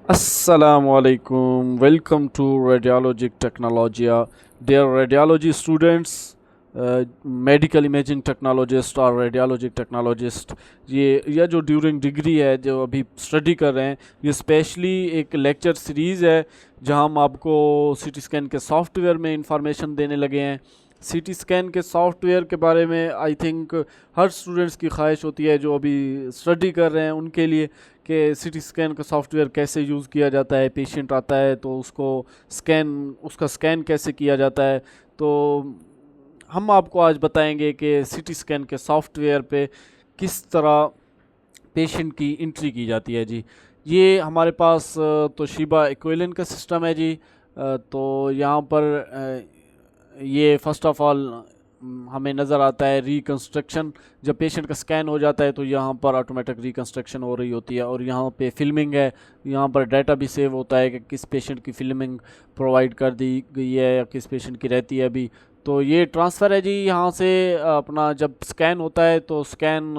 Assalamualaikum. Welcome to Radiologic Technologia. Dear radiology students, medical imaging technologist और radiologic technologist, ये जो during degree है जो अभी स्टडी कर रहे हैं, ये स्पेशली एक लेक्चर सीरीज़ है जहां हम आपको सीटी स्कैन के सॉफ्टवेयर में इंफॉर्मेशन देने लगे हैं। सीटी स्कैन के सॉफ्टवेयर के बारे में आई थिंक हर स्टूडेंट्स की ख्वाहिश होती है जो अभी स्टडी कर रहे हैं उनके लिए, कि सीटी स्कैन का सॉफ्टवेयर कैसे यूज़ किया जाता है। पेशेंट आता है तो उसका स्कैन कैसे किया जाता है। तो हम आपको आज बताएंगे कि सीटी स्कैन के सॉफ्टवेयर पे किस तरह पेशेंट की एंट्री की जाती है जी। ये हमारे पास तोशिबा एक्विलिन का सिस्टम है जी। तो यहाँ पर ये फ़र्स्ट ऑफ़ ऑल हमें नज़र आता है रिकंस्ट्रक्शन। जब पेशेंट का स्कैन हो जाता है तो यहाँ पर ऑटोमेटिक रिकंस्ट्रक्शन हो रही होती है और यहाँ पे फिल्मिंग है। यहाँ पर डाटा भी सेव होता है कि किस पेशेंट की फिल्मिंग प्रोवाइड कर दी गई है या किस पेशेंट की रहती है अभी। तो ये ट्रांसफ़र है जी यहाँ से। अपना जब स्कैन होता है तो स्कैन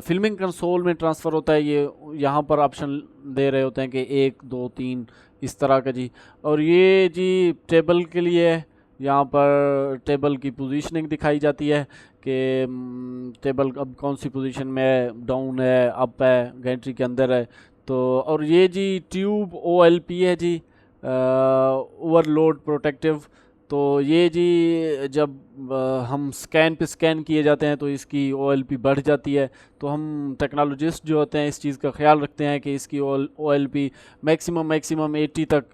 फिल्मिंग कंसोल में ट्रांसफ़र होता है। ये यहाँ पर ऑप्शन दे रहे होते हैं कि 1 2 3 इस तरह का जी। और ये जी टेबल के लिए है। यहाँ पर टेबल की पोजीशनिंग दिखाई जाती है कि टेबल अब कौन सी पोजीशन में है, डाउन है, अप है, गैंट्री के अंदर है। तो और ये जी ट्यूब OLP है जी, ओवरलोड प्रोटेक्टिव। तो ये जी जब हम स्कैन पे स्कैन किए जाते हैं तो इसकी OLP बढ़ जाती है। तो हम टेक्नोलॉजिस्ट जो होते हैं इस चीज़ का ख्याल रखते हैं कि इसकी OLP मैक्सिमम 80 तक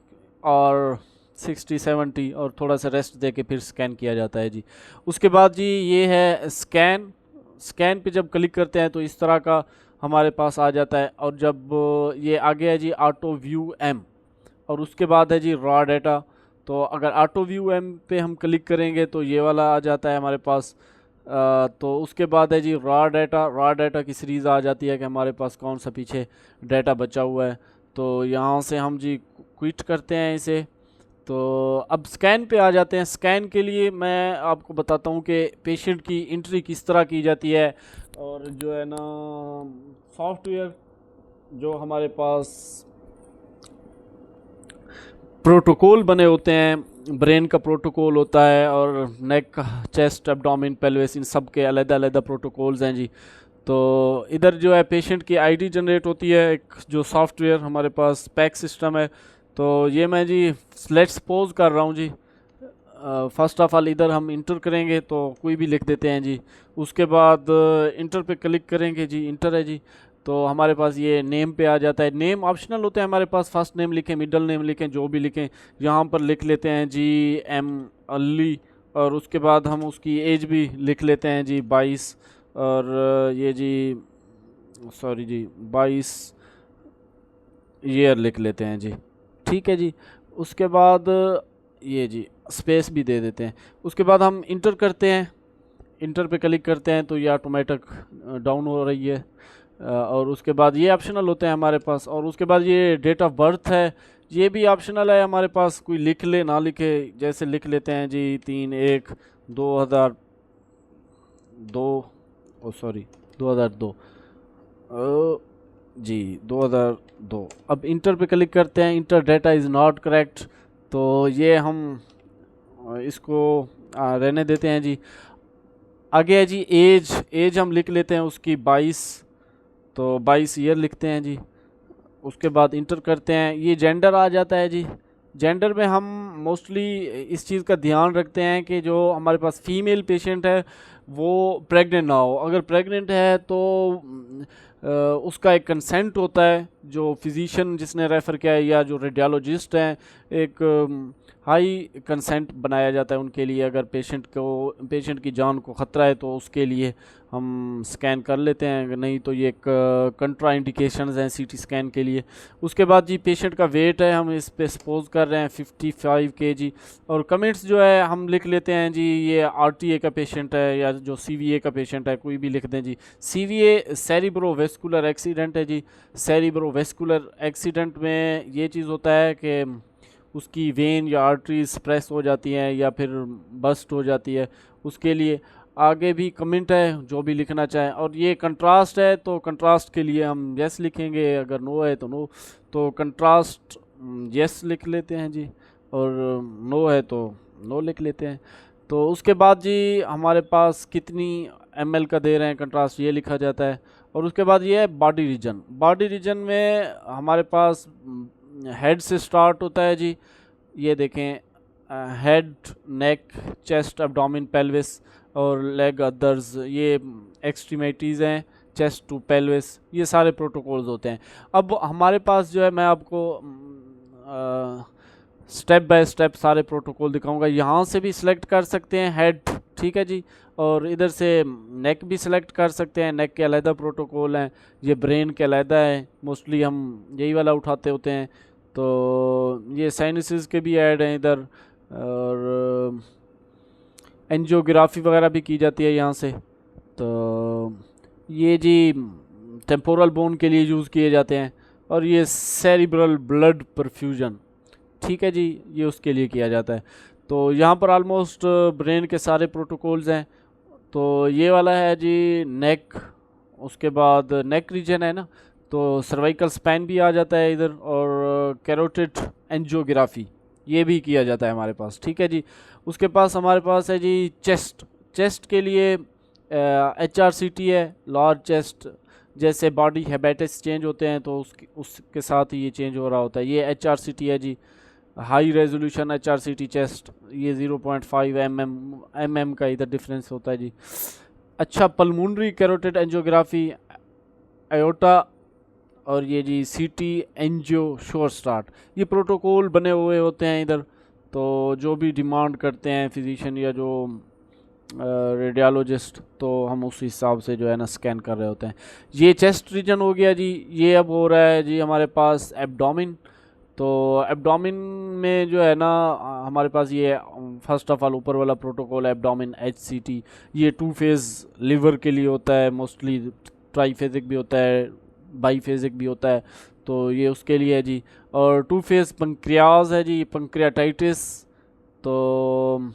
और 60 70 और थोड़ा सा रेस्ट दे के फिर स्कैन किया जाता है जी। उसके बाद जी ये है स्कैन। स्कैन पे जब क्लिक करते हैं तो इस तरह का हमारे पास आ जाता है। और जब ये आगे है जी ऑटो व्यू एम, और उसके बाद है जी रॉ डाटा। तो अगर ऑटो व्यू एम पे हम क्लिक करेंगे तो ये वाला आ जाता है हमारे पास। तो उसके बाद है जी रॉ डाटा। रॉ डाटा की सीरीज़ आ जाती है कि हमारे पास कौन सा पीछे डाटा बचा हुआ है। तो यहाँ से हम जी क्विट करते हैं इसे। तो अब स्कैन पे आ जाते हैं। स्कैन के लिए मैं आपको बताता हूँ कि पेशेंट की एंट्री किस तरह की जाती है। और जो है ना सॉफ्टवेयर जो हमारे पास प्रोटोकॉल बने होते हैं, ब्रेन का प्रोटोकॉल होता है और नेक, चेस्ट, एब्डोमेन, पेल्विस, इन सब के अलग अलग प्रोटोकॉल्स हैं जी। तो इधर जो है पेशेंट की आईडी जनरेट होती है, एक जो सॉफ्टवेयर हमारे पास पैक सिस्टम है। तो ये मैं जी लेट्स सपोज कर रहा हूँ जी। फर्स्ट ऑफ ऑल इधर हम इंटर करेंगे तो कोई भी लिख देते हैं जी। उसके बाद इंटर पे क्लिक करेंगे जी, इंटर है जी। तो हमारे पास ये नेम पे आ जाता है। नेम ऑप्शनल होते हैं हमारे पास, फर्स्ट नेम लिखें, मिडल नेम लिखें, जो भी लिखें। यहाँ पर लिख लेते हैं जी M अली। और उसके बाद हम उसकी एज भी लिख लेते हैं जी 22। और ये जी सॉरी जी 22 ईयर लिख लेते हैं जी। ठीक है जी। उसके बाद ये जी स्पेस भी दे देते हैं। उसके बाद हम इंटर करते हैं। इंटर पे क्लिक करते हैं तो ये ऑटोमेटिक डाउन हो रही है। और उसके बाद ये ऑप्शनल होते हैं हमारे पास। और उसके बाद ये डेट ऑफ बर्थ है, ये भी ऑप्शनल है हमारे पास। कोई लिख ले ना लिखे, जैसे लिख लेते हैं जी 3/1/2002। ओ सॉरी 2002 जी 2002। अब इंटर पे क्लिक करते हैं। Inter data is not correct, तो ये हम इसको रहने देते हैं जी। आगे है जी एज। एज हम लिख लेते हैं उसकी 22। तो 22 ईयर लिखते हैं जी। उसके बाद इंटर करते हैं। ये जेंडर आ जाता है जी। जेंडर में हम मोस्टली इस चीज़ का ध्यान रखते हैं कि जो हमारे पास फीमेल पेशेंट है वो प्रेग्नेंट ना हो। अगर प्रेग्नेंट है तो उसका एक कंसेंट होता है जो फिजिशियन जिसने रेफ़र किया है या जो रेडियोलॉजिस्ट हैं, एक हाई कंसेंट बनाया जाता है उनके लिए। अगर पेशेंट की जान को ख़तरा है तो उसके लिए हम स्कैन कर लेते हैं, अगर नहीं तो ये एक कंट्रा इंडिकेशंस हैं सीटी स्कैन के लिए। उसके बाद जी पेशेंट का वेट है, हम इस पे सपोज कर रहे हैं 55 kg। और कमेंट्स जो है हम लिख लेते हैं जी ये RTA का पेशेंट है या जो CVA का पेशेंट है, कोई भी लिख दें जी। CVA सेरिब्रोवेस्कुलर एक्सीडेंट है जी। सेरिब्रोवेस्कुलर एक्सीडेंट में ये चीज़ होता है कि उसकी वेन या आर्टरीज प्रेस हो जाती हैं या फिर बस्ट हो जाती है, उसके लिए। आगे भी कमेंट है जो भी लिखना चाहें। और ये कंट्रास्ट है तो कंट्रास्ट के लिए हम यस लिखेंगे, अगर नो है तो नो। तो कंट्रास्ट यस लिख लेते हैं जी, और नो है तो नो लिख लेते हैं। तो उसके बाद जी हमारे पास कितनी ml का दे रहे हैं कंट्रास्ट, ये लिखा जाता है। और उसके बाद ये है बॉडी रीजन। बॉडी रीजन में हमारे पास हेड से स्टार्ट होता है जी, ये देखें, हेड, नेक, चेस्ट, एब्डोमेन, पेल्विस और लेग अदर्स, ये एक्सट्रीमिटीज़ हैं, चेस्ट टू पेल्विस, ये सारे प्रोटोकॉल्स होते हैं। अब हमारे पास जो है, मैं आपको स्टेप बाय स्टेप सारे प्रोटोकॉल दिखाऊंगा। यहाँ से भी सिलेक्ट कर सकते हैं हेड, ठीक है जी, और इधर से नेक भी सिलेक्ट कर सकते हैं। नेक के अलहदा प्रोटोकॉल हैं, ये ब्रेन के अलहदा है, मोस्टली हम यही वाला उठाते होते हैं। तो ये साइनसेस के भी ऐड हैं इधर, और एंजियोग्राफी वगैरह भी की जाती है यहाँ से। तो ये जी टेम्पोरल बोन के लिए यूज़ किए जाते हैं। और ये सेरिब्रल ब्लड परफ्यूजन, ठीक है जी, ये उसके लिए किया जाता है। तो यहाँ पर ऑलमोस्ट ब्रेन के सारे प्रोटोकॉल्स हैं। तो ये वाला है जी नेक, उसके बाद नेक रीजन है ना, तो सर्वाइकल स्पैन भी आ जाता है इधर, और कैरोटिड एंजियोग्राफी ये भी किया जाता है हमारे पास, ठीक है जी। उसके पास हमारे पास है जी चेस्ट। चेस्ट के लिए HRCT है, लार्ज चेस्ट। जैसे बॉडी हैबिटेट्स चेंज होते हैं तो उसके साथ ही ये चेंज हो रहा होता है। ये HRCT है जी, हाई रेजोल्यूशन HRCT चेस्ट, ये 0.5 mm का इधर डिफरेंस होता है जी। अच्छा, पल्मोनरी कैरोटिड एंजियोग्राफी, आयोटा, और ये जी CT एंजियो श्योर स्टार्ट, ये प्रोटोकॉल बने हुए होते हैं इधर। तो जो भी डिमांड करते हैं फिजिशियन या जो रेडियोलॉजिस्ट, तो हम उस हिसाब से जो है ना स्कैन कर रहे होते हैं। ये चेस्ट रीजन हो गया जी। ये अब हो रहा है जी हमारे पास एब्डोमिन। तो एब्डोमिन में जो है ना हमारे पास ये फर्स्ट ऑफ ऑल ऊपर वाला प्रोटोकॉल एब्डोमिन HCT, ये 2 फेज़ लिवर के लिए होता है, मोस्टली ट्राईफेजिक भी होता है, बाईफेजिक भी होता है, तो ये उसके लिए है जी। और 2 फेज़ पंक्रियाज है जी, पंक्रियाटाइटिस, तो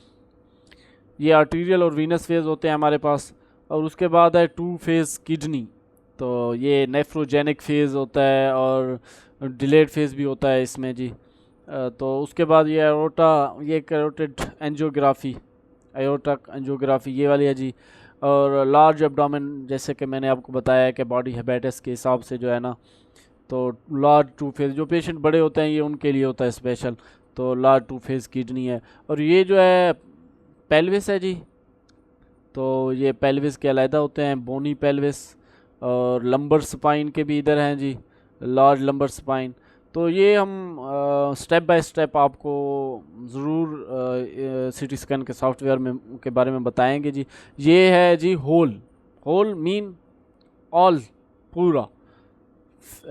ये आर्टीरियल और वीनस फेज़ होते हैं हमारे पास। और उसके बाद है 2 फेज़ किडनी, तो ये नेफ्रोजेनिक फेज़ होता है और डिलेड फेज़ भी होता है इसमें जी। तो उसके बाद ये एरोटा, ये कैरोटिड एंजियोग्राफी, एयोर्टा एंजियोग्राफी ये वाली है जी। और लार्ज एब्डोमेन, जैसे कि मैंने आपको बताया कि बॉडी हैबिटेट्स के हिसाब से जो है ना, तो लार्ज 2 फेज़, जो पेशेंट बड़े होते हैं ये उनके लिए होता है स्पेशल, तो लार्ज 2 फेज़ किडनी है। और ये जो है पेल्विस है जी, तो ये पेल्विस के अलहदा होते हैं, बोनी पेल्विस। और लंबर स्पाइन के भी इधर हैं जी, लार्ज लंबर स्पाइन। तो ये हम स्टेप बाय स्टेप आपको ज़रूर CT स्कैन के सॉफ्टवेयर में के बारे में बताएंगे जी। ये है जी होल, होल मीन ऑल, पूरा।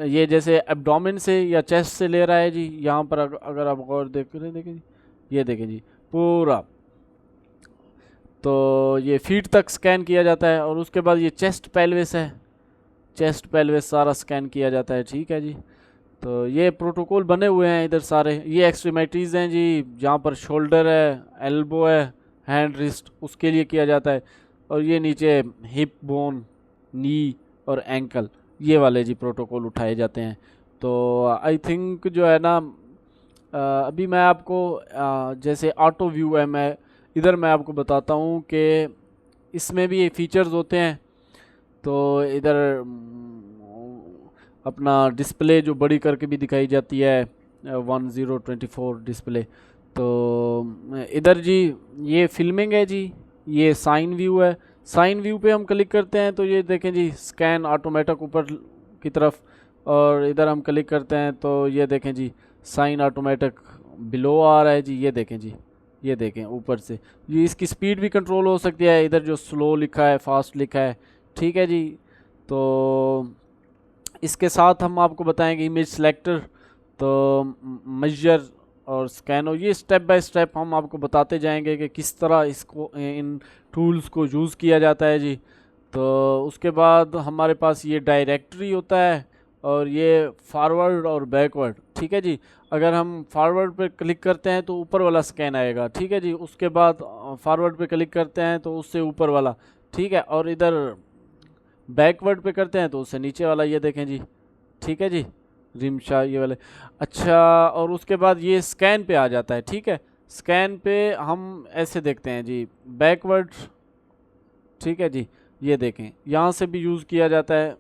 ये जैसे एब्डोमेन से या चेस्ट से ले रहा है जी, यहाँ पर अगर आप गौर देख रहे देखें जी, ये देखें जी पूरा। तो ये फीट तक स्कैन किया जाता है। और उसके बाद ये चेस्ट पेल्विस है, चेस्ट पेल्विस सारा स्कैन किया जाता है, ठीक है जी। तो ये प्रोटोकॉल बने हुए हैं इधर सारे। ये एक्सट्रीमिटीज़ हैं जी, जहाँ पर शोल्डर है, एल्बो है, हैंड रिस्ट, उसके लिए किया जाता है। और ये नीचे हिप बोन, नी और एंकल, ये वाले जी प्रोटोकॉल उठाए जाते हैं। तो आई थिंक जो है ना अभी मैं आपको जैसे ऑटो व्यू है, मैं इधर मैं आपको बताता हूँ कि इसमें भी फीचर्स होते हैं। तो इधर अपना डिस्प्ले जो बड़ी करके भी दिखाई जाती है, 1024 डिस्प्ले। तो इधर जी ये फिल्मिंग है जी, ये साइन व्यू है। साइन व्यू पे हम क्लिक करते हैं तो ये देखें जी स्कैन ऑटोमेटिक ऊपर की तरफ, और इधर हम क्लिक करते हैं तो ये देखें जी साइन ऑटोमेटिक बिलो आ रहा है जी। ये देखें जी, ये देखें ऊपर से, ये इसकी स्पीड भी कंट्रोल हो सकती है। इधर जो स्लो लिखा है, फास्ट लिखा है, ठीक है जी। तो इसके साथ हम आपको बताएंगे इमेज सेलेक्टर, तो मेजर और स्कैन, और ये स्टेप बाय स्टेप हम आपको बताते जाएंगे कि किस तरह इसको, इन टूल्स को यूज़ किया जाता है जी। तो उसके बाद हमारे पास ये डायरेक्टरी होता है, और ये फॉरवर्ड और बैकवर्ड, ठीक है जी। अगर हम फॉरवर्ड पे क्लिक करते हैं तो ऊपर वाला स्कैन आएगा, ठीक है जी। उसके बाद फॉरवर्ड पे क्लिक करते हैं तो उससे ऊपर वाला, ठीक है। और इधर बैकवर्ड पे करते हैं तो उससे नीचे वाला, ये देखें जी, ठीक है जी, रिमशा ये वाले। अच्छा, और उसके बाद ये स्कैन पे आ जाता है, ठीक है। स्कैन पे हम ऐसे देखते हैं जी, बैकवर्ड, ठीक है जी। ये देखें यहाँ से भी यूज़ किया जाता है।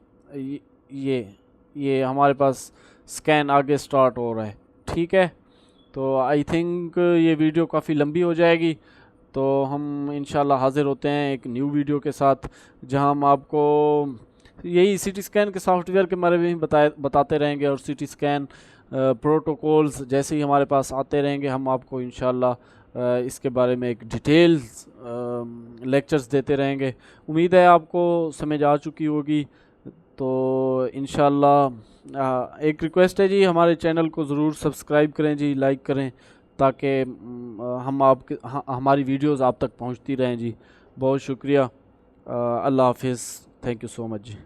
ये ये हमारे पास स्कैन आगे स्टार्ट हो रहा है, ठीक है। तो आई थिंक ये वीडियो काफ़ी लंबी हो जाएगी, तो हम इंशाल्लाह हाज़िर होते हैं एक न्यू वीडियो के साथ, जहां हम आपको यही सीटी स्कैन के सॉफ्टवेयर के बारे में बताते रहेंगे, और सीटी स्कैन प्रोटोकॉल्स जैसे ही हमारे पास आते रहेंगे हम आपको इंशाल्लाह इसके बारे में एक डिटेल्स लेक्चर्स देते रहेंगे। उम्मीद है आपको समझ आ चुकी होगी। तो इंशाल्लाह एक रिक्वेस्ट है जी, हमारे चैनल को ज़रूर सब्सक्राइब करें जी, लाइक करें, ताकि हम आपके हमारी वीडियोस आप तक पहुंचती रहें जी। बहुत शुक्रिया। अल्लाह हाफिज़। Thank you so much ji.